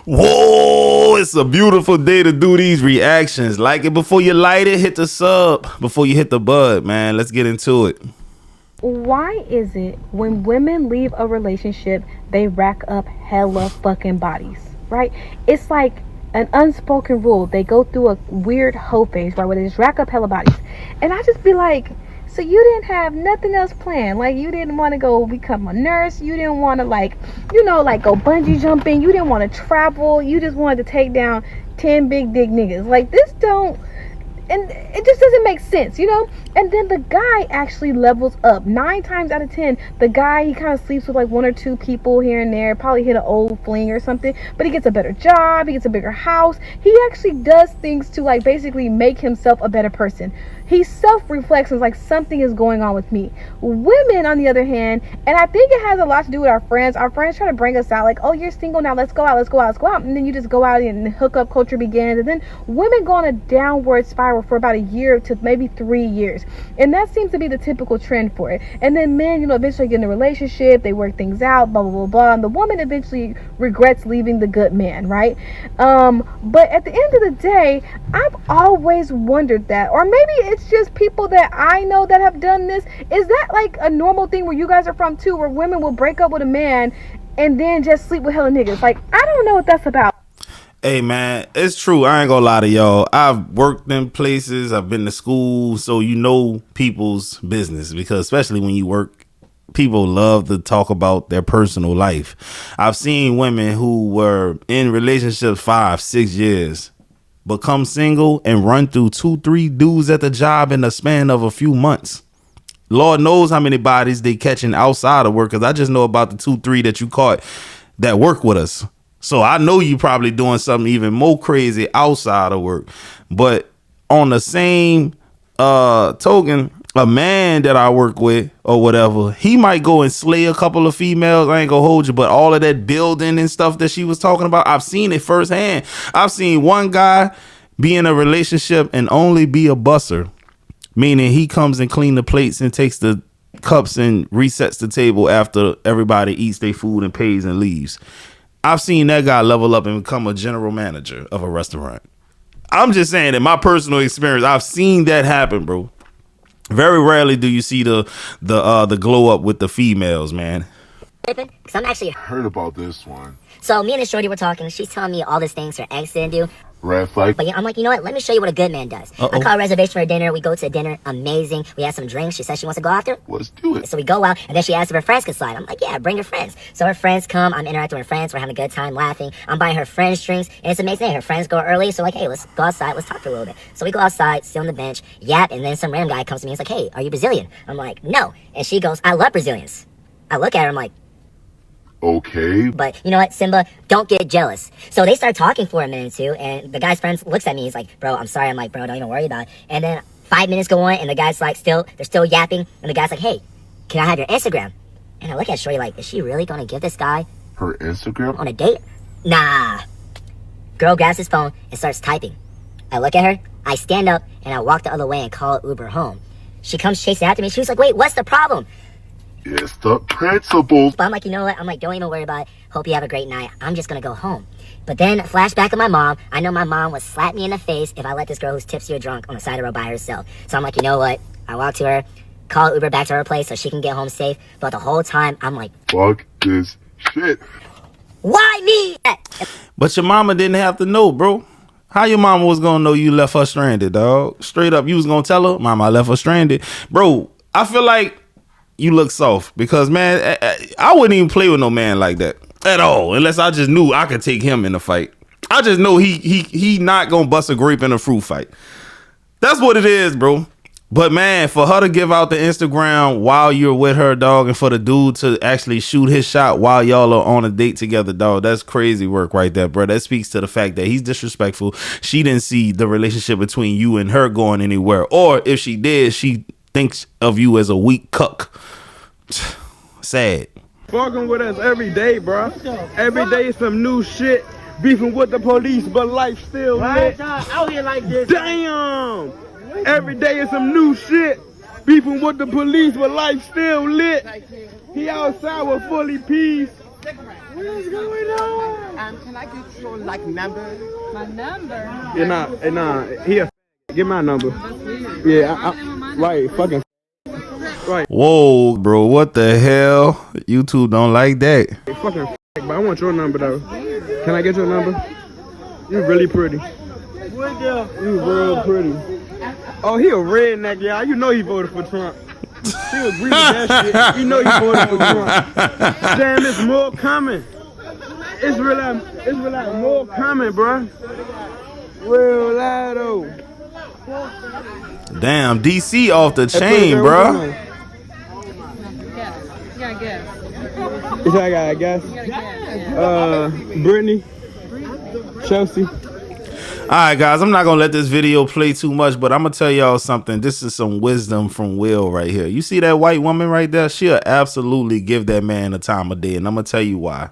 Whoa, it's a beautiful day to do these reactions. Like it before you light it, hit the sub before you hit the bud, man. Let's get into it. Why is it when women leave a relationship, they rack up hella fucking bodies, right? It's like an unspoken rule. They go through a weird hoe phase, right, where they just rack up hella bodies. And I just be like, so you didn't have nothing else planned? Like, you didn't want to go become a nurse? You didn't want to, like, like, go bungee jumping? You didn't want to travel? You just wanted to take down 10 big dick niggas? Like, this don't... And it just doesn't make sense, And then the guy actually levels up. 9 times out of 10, the guy, he kind of sleeps with like 1 or 2 people here and there, probably hit an old fling or something, but he gets a better job, he gets a bigger house. He actually does things to like basically make himself a better person. He self-reflects and is like, something is going on with me. Women, on the other hand, and I think it has a lot to do with our friends try to bring us out like, oh, you're single now, let's go out. And then you just go out and hookup culture begins. And then women go on a downward spiral for about a year to maybe 3 years. And that seems to be the typical trend for it. And then men, eventually get in a relationship, they work things out, blah, blah, blah, blah. And the woman eventually regrets leaving the good man, right? But at the end of the day, I've always wondered that, or maybe it's just people that I know that have done this. Is that like a normal thing where you guys are from too, where women will break up with a man and then just sleep with hella niggas? Like, I don't know what that's about. Hey man, it's true. I ain't gonna lie to y'all. I've worked in places, I've been to school, so you know people's business, because especially when you work, people love to talk about their personal life. I've seen women who were in relationships 5-6 years become single and run through 2-3 dudes at the job in the span of a few months. Lord knows how many bodies they catching outside of work, because I just know about the 2-3 that you caught that work with us. So I know you probably doing something even more crazy outside of work. But on the same token, a man that I work with or whatever, he might go and slay a couple of females. I ain't gonna hold you, but all of that building and stuff that she was talking about, I've seen it firsthand. I've seen one guy be in a relationship and only be a busser, meaning he comes and clean the plates and takes the cups and resets the table after everybody eats their food and pays and leaves. I've seen that guy level up and become a general manager of a restaurant. I'm just saying, in my personal experience, I've seen that happen, bro. Very rarely do you see the glow up with the females, man. Because I'm actually heard about this one. So me and this shorty were talking. She's telling me all these things her ex didn't do. Red flag. But I'm like, you know what? Let me show you what a good man does. I call a reservation for dinner. We go to dinner. Amazing. We have some drinks. She says she wants to go after. Let's do it. So we go out, and then she asks if her friends can slide. I'm like, yeah, bring your friends. So her friends come. I'm interacting with her friends. We're having a good time, laughing. I'm buying her friends drinks, and it's amazing. Her friends go early, so like, hey, let's go outside. Let's talk for a little bit. So we go outside, sit on the bench, yap, and then some random guy comes to me. He's like, hey, are you Brazilian? I'm like, no. And she goes, I love Brazilians. I look at her. I'm like, okay. but you know what, Simba, don't get jealous. So they start talking for a minute too, and the guy's friend looks at me. He's like, bro, I'm sorry. I'm like, bro, don't even worry about it. And then 5 minutes go on, and the guy's like, they're still yapping, and the guy's like, hey, can I have your Instagram? And I look at Shorty like, is she really gonna give this guy her Instagram on a date? Nah. Girl grabs his phone and starts typing. I look at her, I stand up, and I walk the other way and call Uber home. She comes chasing after me. She was like, wait, what's the problem? It's the principles. But I'm like, you know what? I'm like, don't even worry about it. Hope you have a great night. I'm just gonna go home. But then flashback of my mom. I know my mom would slap me in the face if I let this girl who's tipsy or drunk on the side of the road by herself. So I'm like, you know what? I walk to her, call Uber back to her place so she can get home safe. But the whole time, I'm like, fuck this shit. Why me? But your mama didn't have to know, bro. How your mama was gonna know you left her stranded, dog? Straight up, you was gonna tell her, mama, I left her stranded. Bro, I feel like you look soft, because man, I wouldn't even play with no man like that at all, unless I just knew I could take him in a fight. I just know he not gonna bust a grape in a fruit fight. That's what it is, bro. But man, for her to give out the Instagram while you're with her, dog, and for the dude to actually shoot his shot while y'all are on a date together, dog, that's crazy work right there, bro. That speaks to the fact that he's disrespectful. She didn't see the relationship between you and her going anywhere, or if she did, she thinks of you as a weak cuck. Sad. Fucking with us every day, bro. Every day some new shit. Beefing with the police, but life still lit. Out here like this. Damn! Every day is some new shit. Beefing with the police, but life still lit. He outside with fully peace. What is going on? Can I get your like number? My number. Yeah, nah. Here, get my number. Yeah, right. Fucking right. Whoa, bro, what the hell? YouTube don't like that. Fucking. But I want your number though. Can I get your number? You really pretty. You real pretty. Oh, he a redneck, y'all. You know he voted for Trump. He agree with that shit. You know he voted for Trump. Damn, there's more coming. It's real more coming, bro. Real loud. Damn, DC off the chain, bro. You gotta guess. Is that guy, I guess? Brittany, Chelsea. All right, guys, I'm not going to let this video play too much, but I'm going to tell y'all something. This is some wisdom from Will right here. You see that white woman right there? She'll absolutely give that man the time of day, and I'm going to tell you why.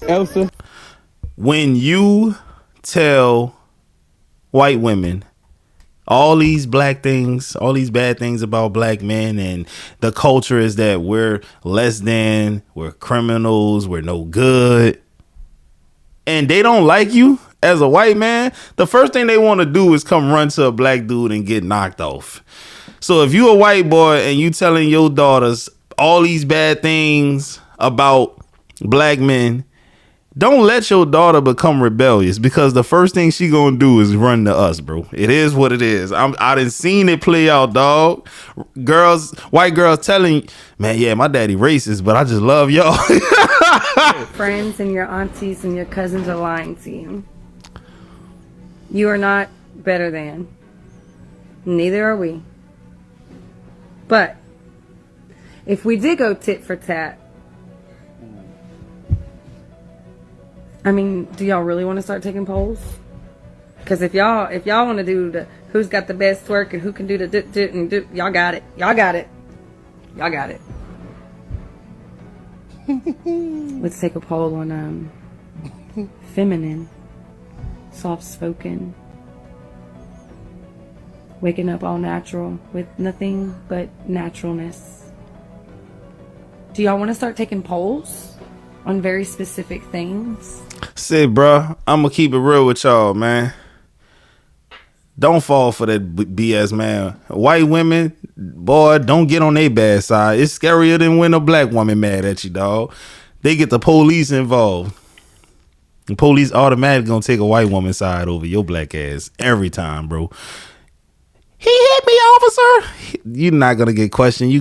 Elsa. When you tell white women all these black things, all these bad things about black men, and the culture is that we're less than, we're criminals, we're no good, and they don't like you as a white man, the first thing they want to do is come run to a black dude and get knocked off. So if you a white boy and you telling your daughters all these bad things about black men, don't let your daughter become rebellious, because the first thing she gonna do is run to us, bro. It is what it is. I done seen it play out, dog. White girls telling, man, yeah, my daddy racist, but I just love y'all. Friends and your aunties and your cousins are lying to you. You are not better than. Neither are we. But if we did go tit for tat, I mean, do y'all really want to start taking polls? Because if y'all want to do the who's got the best twerk and who can do the dit and do, y'all got it. Y'all got it. Y'all got it. Let's take a poll on feminine, soft-spoken, waking up all natural with nothing but naturalness. Do y'all want to start taking polls on very specific things? Say, bro, I'm gonna keep it real with y'all, man. Don't fall for that BS, man. White women, boy, don't get on their bad side. It's scarier than when a black woman mad at you, dog. They get the police involved. The police automatically gonna take a white woman's side over your black ass every time, bro. He hit me, officer. You're not gonna get questioned. You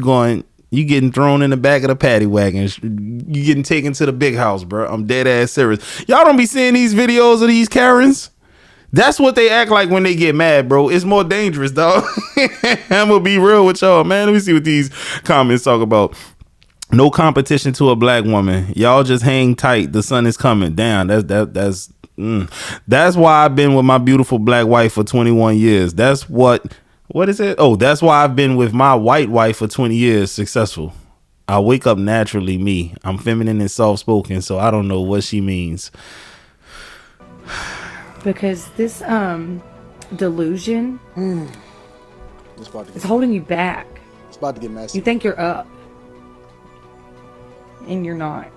getting thrown in the back of the paddy wagon. You getting taken to the big house, bro. I'm dead ass serious. Y'all don't be seeing these videos of these Karens. That's what they act like when they get mad, bro. It's more dangerous, dog. I'm gonna be real with y'all, man. Let me see what these comments talk about. No competition to a black woman. Y'all just hang tight. The sun is coming. Damn, that's why I've been with my beautiful black wife for 21 years. What is it? Oh, that's why I've been with my white wife for 20 years successful. I wake up naturally me. I'm feminine and soft-spoken, so I don't know what she means. Because this delusion is holding you back. It's about to get messy. You think you're up, and you're not.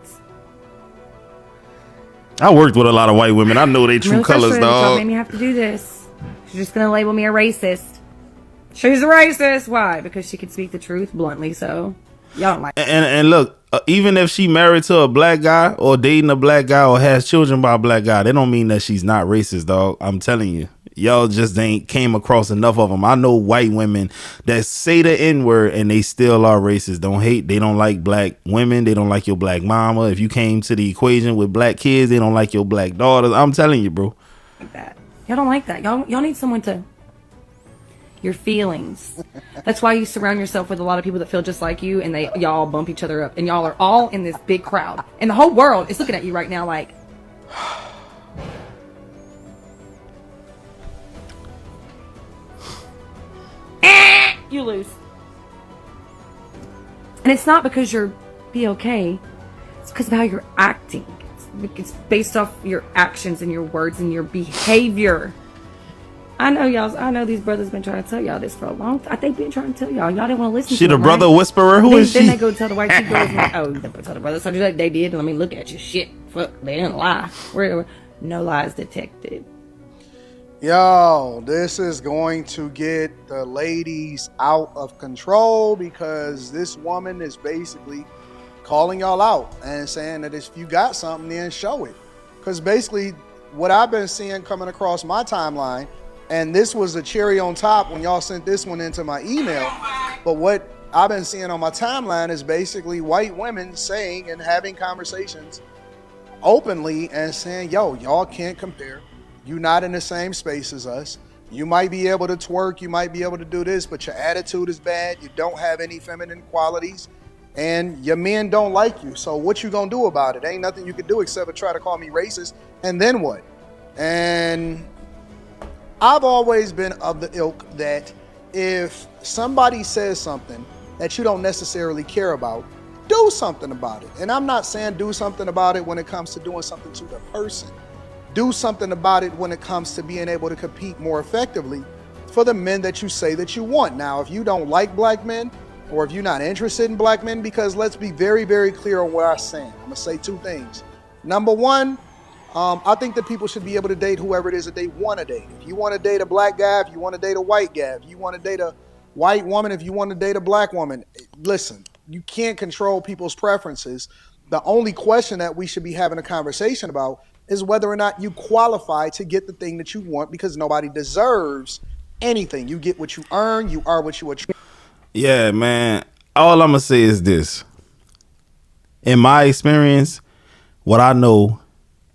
I worked with a lot of white women. I know they true colors, Y'all dog. made me have to do this. She's just gonna label me a racist. She's a racist. Why? Because she can speak the truth bluntly. So y'all don't like. And look, even if she married to a black guy or dating a black guy or has children by a black guy, that don't mean that she's not racist, dog. I'm telling you, y'all just ain't came across enough of them. I know white women that say the N-word and they still are racist. Don't hate. They don't like black women. They don't like your black mama. If you came to the equation with black kids, they don't like your black daughters. I'm telling you, bro. Like that. Y'all don't like that. Y'all need someone to. Your feelings. That's why you surround yourself with a lot of people that feel just like you, and y'all bump each other up, and y'all are all in this big crowd, and the whole world is looking at you right now like, you lose. And it's not because you're okay. It's because of how you're acting. It's based off your actions and your words and your behavior. I know y'all. I know these brothers been trying to tell y'all this for a long time. They've been trying to tell y'all. Y'all didn't want to listen. She to the it, brother right? whisperer. Who is she? Then they go tell the white chick girls, like, oh, they tell the brother. So they did. Let me look at you. Shit, fuck, they didn't lie. No lies detected. Yo, this is going to get the ladies out of control because this woman is basically calling y'all out and saying that if you got something, then show it. Because basically, what I've been seeing coming across my timeline, and this was the cherry on top when y'all sent this one into my email, but what I've been seeing on my timeline is basically white women saying and having conversations openly and saying, yo, y'all can't compare. You're not in the same space as us. You might be able to twerk, you might be able to do this, but your attitude is bad. You don't have any feminine qualities, and your men don't like you. So what you gonna do about it? Ain't nothing you can do except for try to call me racist, and then what? And I've always been of the ilk that if somebody says something that you don't necessarily care about, do something about it. And I'm not saying do something about it when it comes to doing something to the person. Do something about it when it comes to being able to compete more effectively for the men that you say that you want. Now, if you don't like black men, or if you're not interested in black men, because let's be very, very clear on what I'm saying. I'm gonna say two things. Number one, I think that people should be able to date whoever it is that they want to date. If you want to date a black guy, if you want to date a white guy, if you want to date a white woman, if you want to date a black woman, listen, you can't control people's preferences. The only question that we should be having a conversation about is whether or not you qualify to get the thing that you want, because nobody deserves anything. You get what you earn, you are what you attract. Yeah, man. All I'm going to say is this. In my experience, what I know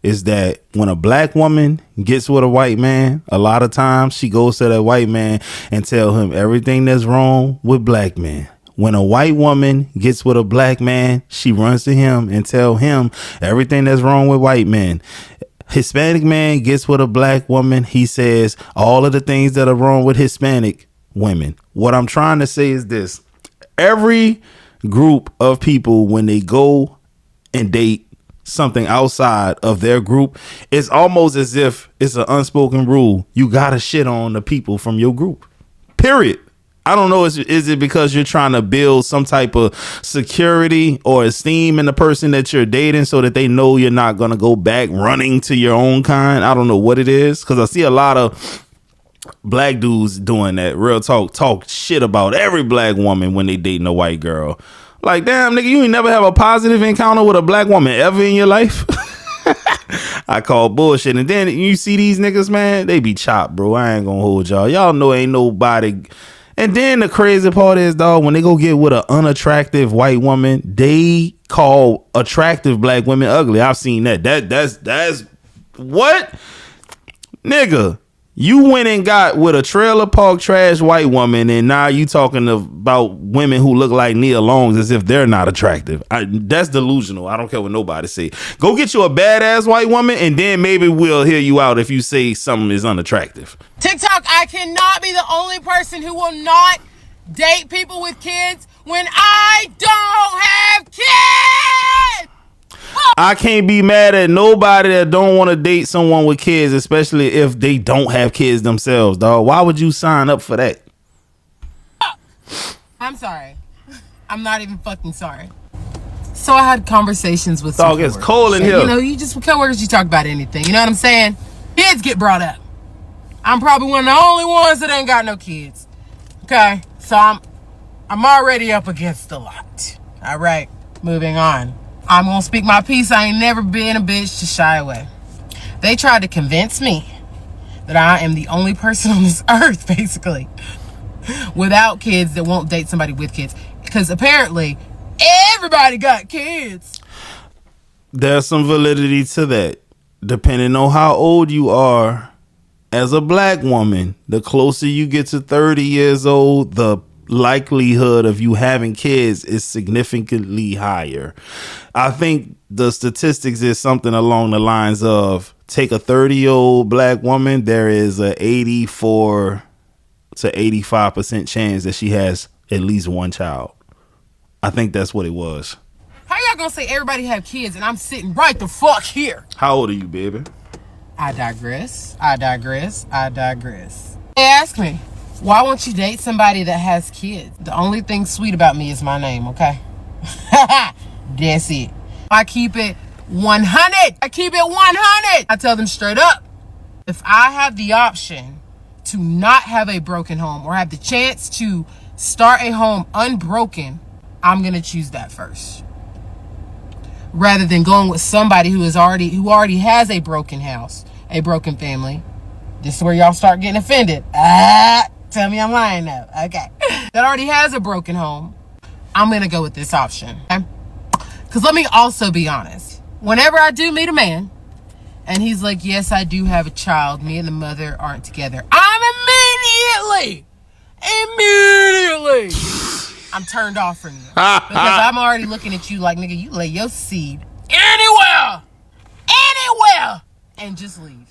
is that when a black woman gets with a white man, a lot of times she goes to that white man and tell him everything that's wrong with black men. When a white woman gets with a black man, she runs to him and tell him everything that's wrong with white men. Hispanic man gets with a black woman, he says all of the things that are wrong with Hispanic women. What I'm trying to say is this. Every group of people, when they go and date something outside of their group, it's almost as if it's an unspoken rule. You gotta shit on the people from your group. Period. I don't know. Is it because you're trying to build some type of security or esteem in the person that you're dating so that they know you're not going to go back running to your own kind? I don't know what it is, because I see a lot of black dudes doing that. Real talk shit about every black woman when they dating a white girl. Like, damn, nigga, you ain't never have a positive encounter with a black woman ever in your life. I call bullshit. And then you see these niggas, man, they be chopped, bro. I ain't gonna hold y'all. Y'all know ain't nobody. And then the crazy part is, dog, when they go get with an unattractive white woman, they call attractive black women ugly. I've seen that. That's what? Nigga, you went and got with a trailer park trash white woman, and now you talking about women who look like Nia Longs as if they're not attractive. That's delusional. I don't care what nobody say. Go get you a badass white woman, and then maybe we'll hear you out if you say something is unattractive. TikTok, I cannot be the only person who will not date people with kids when I don't have kids. I can't be mad at nobody that don't want to date someone with kids, especially if they don't have kids themselves, dog. Why would you sign up for that? I'm sorry. I'm not even fucking sorry. So I had conversations with dog. It's cold in here. You know, you just coworkers, you talk about anything. You know what I'm saying? Kids get brought up. I'm probably one of the only ones that ain't got no kids. Okay, so I'm already up against a lot. All right, moving on. I'm gonna speak my piece. I ain't never been a bitch to shy away. They tried to convince me that I am the only person on this earth, basically, without kids that won't date somebody with kids. Because apparently, everybody got kids. There's some validity to that. Depending on how old you are, as a black woman, the closer you get to 30 years old, the likelihood of you having kids is significantly higher. I think the statistics is something along the lines of, take a 30-year-old black woman, there is a 84 to 85% chance that she has at least one child. I think that's what it was. How y'all gonna say everybody have kids and I'm sitting right the fuck here? How old are you, baby? I digress. They ask me, why won't you date somebody that has kids? The only thing sweet about me is my name, okay? That's it. I keep it 100. I keep it 100. I tell them straight up, if I have the option to not have a broken home or have the chance to start a home unbroken, I'm going to choose that first. Rather than going with somebody who already has a broken house, a broken family. This is where y'all start getting offended. Tell me I'm lying now. Okay. That already has a broken home. I'm going to go with this option. Okay? Because let me also be honest. Whenever I do meet a man and he's like, yes, I do have a child, me and the mother aren't together, I'm immediately I'm turned off from you. Because I'm already looking at you like, nigga, you lay your seed anywhere, and just leave.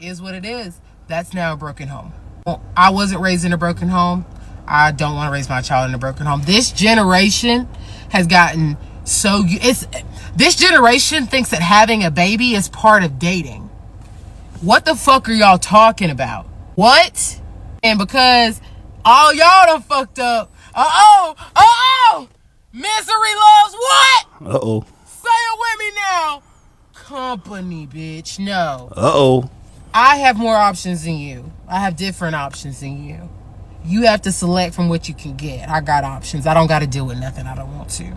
Is what it is. That's now a broken home. Well, I wasn't raised in a broken home. I don't want to raise my child in a broken home. This generation has gotten this generation thinks that having a baby is part of dating. What the fuck are y'all talking about? What? And because all y'all done fucked up. Misery loves what? Say it with me now. Company, bitch. No. I have more options than you. I have different options than you. You have to select from what you can get. I got options. I don't got to deal with nothing I don't want to.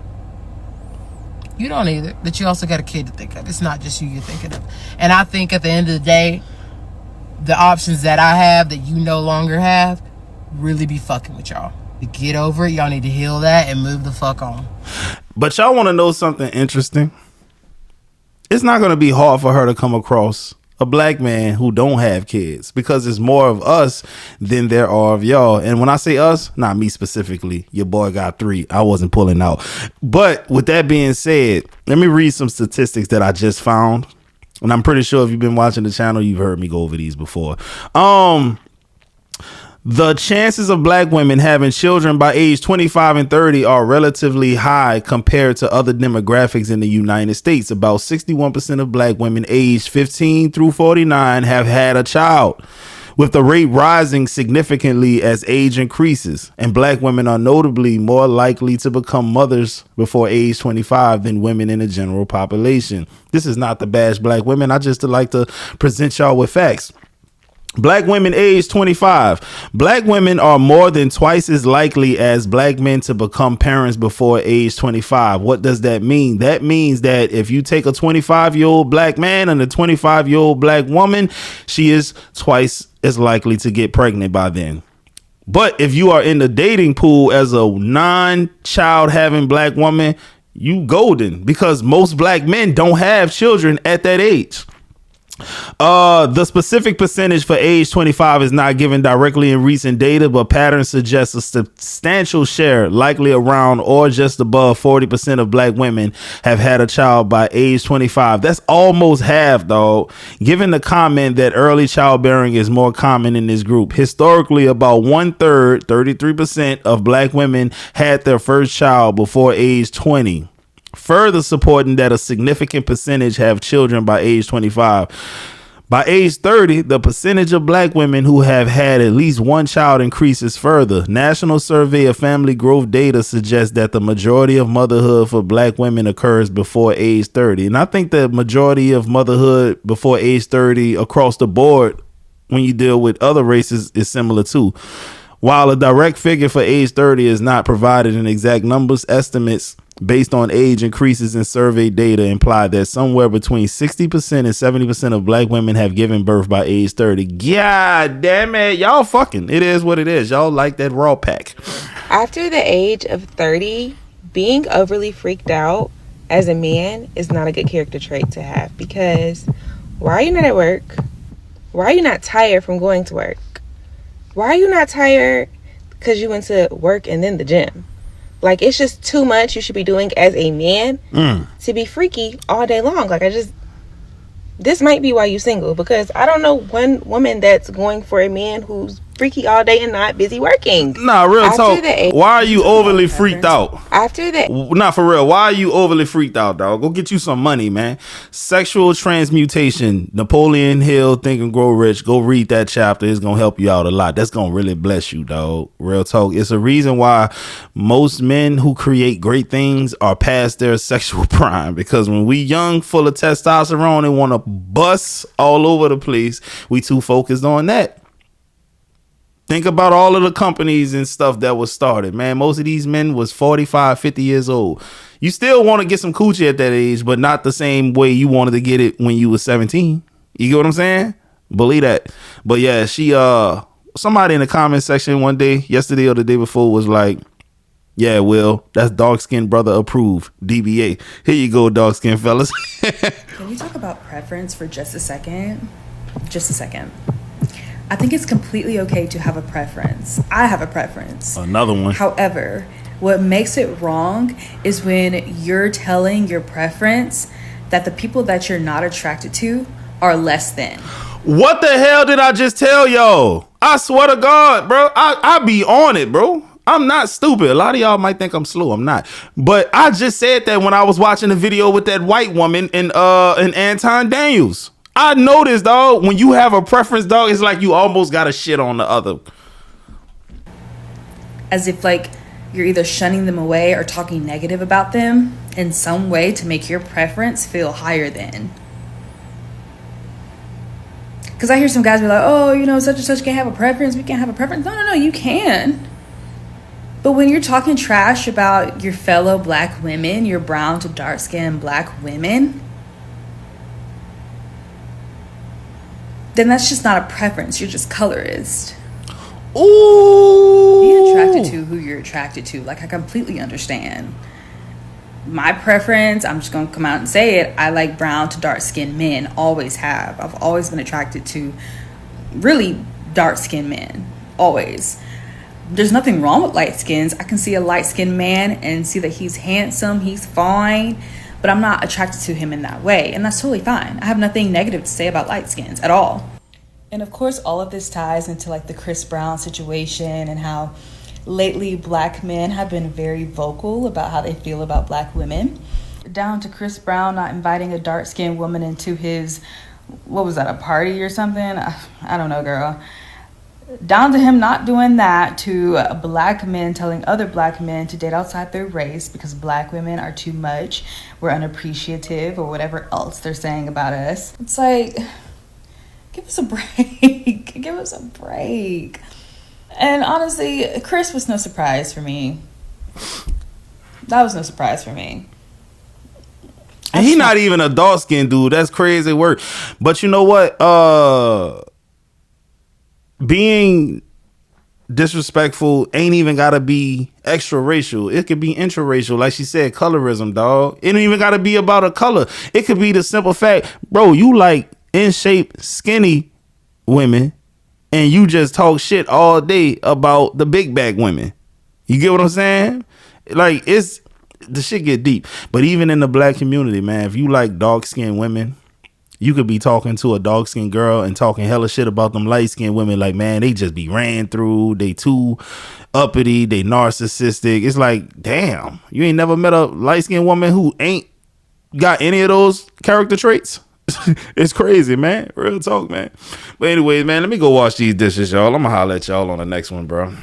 You don't either. But you also got a kid to think of. It's not just you you're thinking of. And I think at the end of the day, the options that I have that you no longer have really be fucking with y'all. To get over it, y'all need to heal that and move the fuck on. But y'all want to know something interesting? It's not going to be hard for her to come across a black man who don't have kids, because it's more of us than there are of y'all. And when I say us, not me specifically, your boy got 3. I wasn't pulling out. But with that being said, let me read some statistics that I just found. And I'm pretty sure if you've been watching the channel, you've heard me go over these before. The chances of black women having children by age 25 and 30 are relatively high compared to other demographics in the United States. About 61% of black women aged 15 through 49 have had a child, with the rate rising significantly as age increases. And black women are notably more likely to become mothers before age 25 than women in the general population. This is not to bash black women. I just like to present y'all with facts. Black women age 25. Black women are more than twice as likely as black men to become parents before age 25. What does that mean? That means that if you take a 25-year-old black man and a 25-year-old black woman, she is twice as likely to get pregnant by then. But if you are in the dating pool as a non-child having black woman, you golden, because most black men don't have children at that age. The specific percentage for age 25 is not given directly in recent data, but patterns suggest a substantial share, likely around or just above 40% of black women have had a child by age 25. That's almost half, dog. Given the comment that early childbearing is more common in this group, historically about 1/3, 33% of black women had their first child before age 20. Further supporting that a significant percentage have children by age 25. By age 30, the percentage of black women who have had at least one child increases further. National Survey of Family Growth data suggests that the majority of motherhood for black women occurs before age 30. And I think the majority of motherhood before age 30 across the board, when you deal with other races, is similar too. While a direct figure for age 30 is not provided in exact numbers, estimates based on age increases in survey data imply that somewhere between 60% and 70% of black women have given birth by age 30. God damn it. Y'all fucking. It is what it is. Y'all like that raw pack. After the age of 30, being overly freaked out as a man is not a good character trait to have, because why are you not at work? Why are you not tired from going to work? Why are you not tired because you went to work and then the gym? Like, it's just too much you should be doing as a man to be freaky all day long. Like, this might be why you single, because I don't know one woman that's going for a man who's freaky all day and not busy working. Nah, real talk. Why are you overly freaked out? After that, Nah, for real. Why are you overly freaked out, dog? Go get you some money, man. Sexual transmutation. Napoleon Hill, Think and Grow Rich. Go read that chapter. It's gonna help you out a lot. That's gonna really bless you, dog. Real talk. It's a reason why most men who create great things are past their sexual prime, because when we young, full of testosterone and want to bust all over the place, we too focused on that. Think about all of the companies and stuff that was started, man. Most of these men was 45, 50 years old. You still want to get some coochie at that age, but not the same way you wanted to get it when you was 17. You get what I'm saying? Believe that. But yeah, she somebody in the comment section one day, yesterday or the day before, was like, yeah, Will, that's dark skinned brother approved. DBA. Here you go, dark skinned fellas. Can we talk about preference for just a second? Just a second. I think it's completely okay to have a preference. I have a preference. Another one. However, what makes it wrong is when you're telling your preference that the people that you're not attracted to are less than. What the hell did I just tell y'all? I swear to God, bro. I be on it, bro. I'm not stupid. A lot of y'all might think I'm slow. I'm not. But I just said that when I was watching the video with that white woman and Anton Daniels. I noticed, dog, when you have a preference, dog, it's like you almost got a shit on the other. As if like you're either shunning them away or talking negative about them in some way to make your preference feel higher than. Because I hear some guys be like, oh, you know, such and such can't have a preference. We can't have a preference. No, you can. But when you're talking trash about your fellow black women, your brown to dark skinned black women, then that's just not a preference. You're just colorist. Ooh. Be attracted to who you're attracted to. Like, I completely understand. My preference, I'm just going to come out and say it, I like brown to dark skinned men. Always have. I've always been attracted to really dark skinned men. Always. There's nothing wrong with light skins. I can see a light skinned man and see that he's handsome, he's fine, but I'm not attracted to him in that way. And that's totally fine. I have nothing negative to say about light skins at all. And of course, all of this ties into like the Chris Brown situation and how lately black men have been very vocal about how they feel about black women. Down to Chris Brown not inviting a dark skinned woman into his, what was that, a party or something? I don't know, girl. Down to him not doing that, to black men telling other black men to date outside their race because black women are too much, we're unappreciative, or whatever else they're saying about us. It's like, give us a break. Give us a break. And honestly, Chris was no surprise for me. That was no surprise for me. And he not even a dark skinned dude. That's crazy work. But you know what? Being disrespectful ain't even gotta be extra racial. It could be intraracial, like she said, colorism, dog. It don't even gotta be about a color. It could be the simple fact, bro, you like in shape skinny women and you just talk shit all day about the big back women. You get what I'm saying? Like, it's the shit get deep. But even in the black community, man, if you like dark skinned women, you could be talking to a dark skinned girl and talking hella shit about them light skinned women. Like, man, they just be ran through. They too uppity. They narcissistic. It's like, damn, you ain't never met a light skinned woman who ain't got any of those character traits. It's crazy, man. Real talk, man. But anyways, man, let me go wash these dishes, y'all. I'm gonna holler at y'all on the next one, bro.